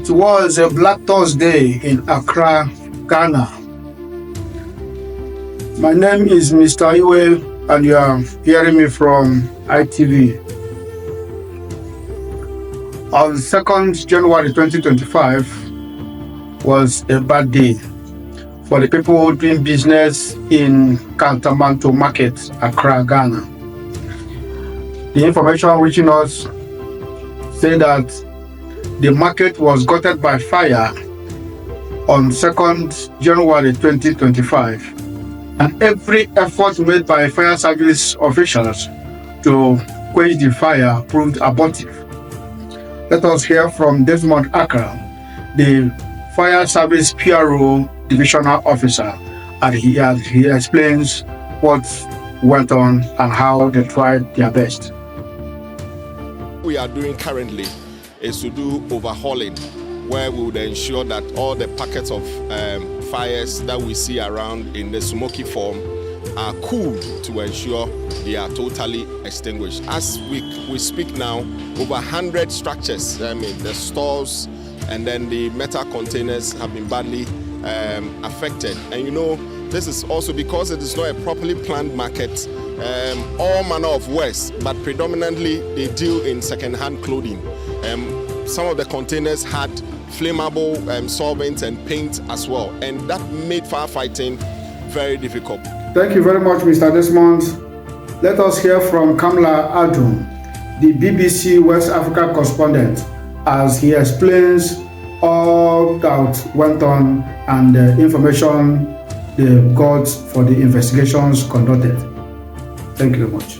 It was a Black Thursday in Accra, Ghana. My name is Mr. Iwe, and you are hearing me from ITV. On 2nd January 2025 was a bad day for the people doing business in Kantamanto Market, Accra, Ghana. The information reaching us said that the market was gutted by fire on 2nd January 2025, and every effort made by fire service officials to quench the fire proved abortive. Let us hear from Desmond Accra, the fire service PRO divisional officer, and he explains what went on and how they tried their best. We are doing currently is to do overhauling, where we would ensure that all the packets of fires that we see around in the smoky form are cooled to ensure they are totally extinguished. As we speak now, over 100 structures, the stores and then the metal containers have been badly affected. And this is also because it is not a properly planned market. All manner of waste, but predominantly they deal in second-hand clothing. Some of the containers had flammable solvents and paint as well, and that made firefighting very difficult. Thank you very much, Mr. Desmond. Let us hear from Kamla Adum, the BBC West Africa correspondent, as he explains all that went on and the information they got for the investigations conducted. Thank you very much.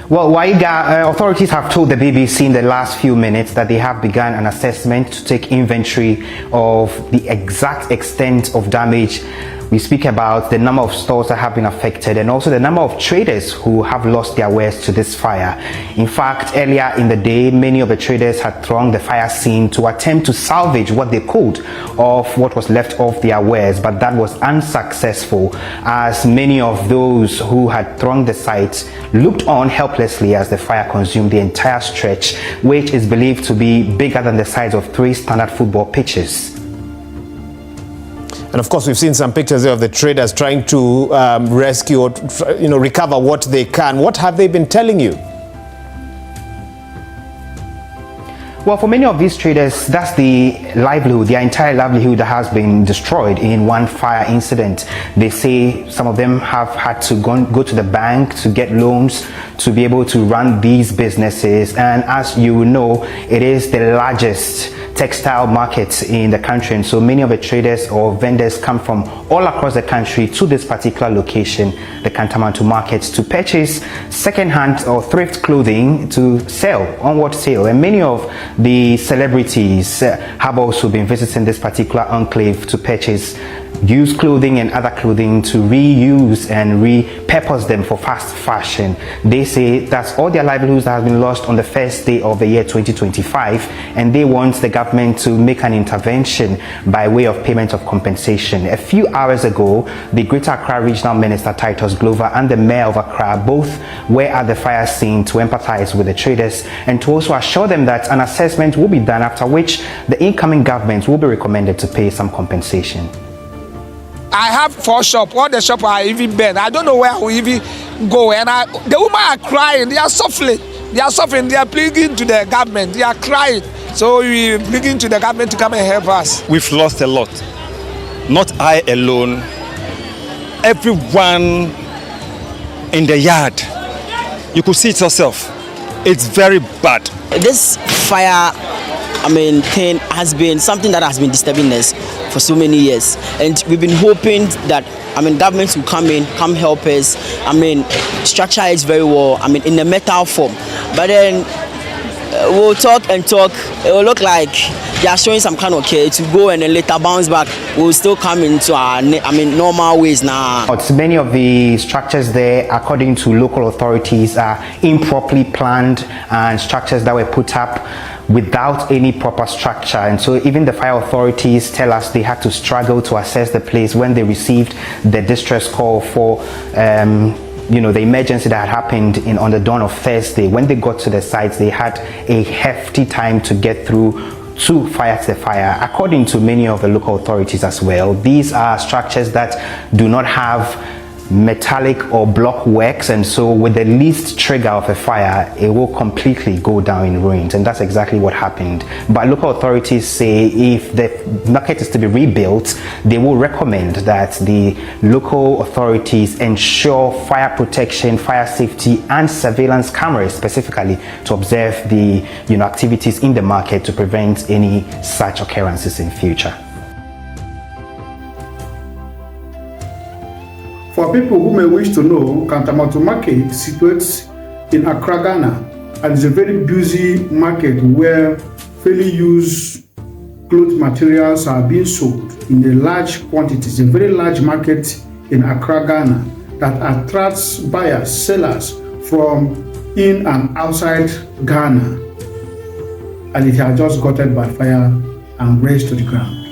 Well, Waiga, authorities have told the BBC in the last few minutes that they have begun an assessment to take inventory of the exact extent of damage. We speak about the number of stores that have been affected and also the number of traders who have lost their wares to this fire. In fact, earlier in the day, many of the traders had thronged the fire scene to attempt to salvage what they could of what was left of their wares, but that was unsuccessful, as many of those who had thronged the site looked on helplessly as the fire consumed the entire stretch, which is believed to be bigger than the size of 3 standard football pitches. And of course, we've seen some pictures of the traders trying to rescue or recover what they can. What have they been telling you? Well, for many of these traders, that's the livelihood, their entire livelihood that has been destroyed in one fire incident. They say some of them have had to go to the bank to get loans to be able to run these businesses. And as you know, it is the largest textile market in the country, and so many of the traders or vendors come from all across the country to this particular location, the Kantamanto Market, to purchase second-hand or thrift clothing to sell, onward sale. And many of the celebrities have also been visiting this particular enclave to purchase used clothing and other clothing to reuse and repurpose them for fast fashion. They say that's all their livelihoods that have been lost on the first day of the year 2025, and they want the government to make an intervention by way of payment of compensation. A few hours ago, the Greater Accra Regional Minister Titus Glover and the Mayor of Accra both were at the fire scene to empathize with the traders and to also assure them that an assessment will be done, after which the incoming government will be recommended to pay some compensation. I have 4 shops. All the shops are even burned. I don't know where I will even go. And the women are crying. They are suffering. They are suffering. They are pleading to the government. They are crying. So we are pleading to the government to come and help us. We've lost a lot. Not I alone. Everyone in the yard. You could see it yourself. It's very bad. This fire thing has been something that has been disturbing us for so many years, and we've been hoping that governments will come help us. Structure it very well, in a metal form, but then we'll talk and talk. It will look like they are showing some kind of care to go and then later bounce back. We'll still come into our normal ways now. Many of the structures there, according to local authorities, are improperly planned and structures that were put up without any proper structure, and so even the fire authorities tell us they had to struggle to assess the place when they received the distress call for the emergency that had happened on the dawn of Thursday. When they got to the sites, they had a hefty time to get through to fight the fire. According to many of the local authorities as well, these are structures that do not have metallic or block works, and so with the least trigger of a fire, it will completely go down in ruins, and that's exactly what happened. But local authorities say if the market is to be rebuilt, they will recommend that the local authorities ensure fire protection, fire safety, and surveillance cameras specifically to observe the activities in the market to prevent any such occurrences in future. For people who may wish to know, Kantamanto Market situates in Accra, Ghana, and is a very busy market where fairly used cloth materials are being sold in a large quantities. A very large market in Accra, Ghana that attracts buyers, sellers from in and outside Ghana, and it has just gotten by fire and razed to the ground.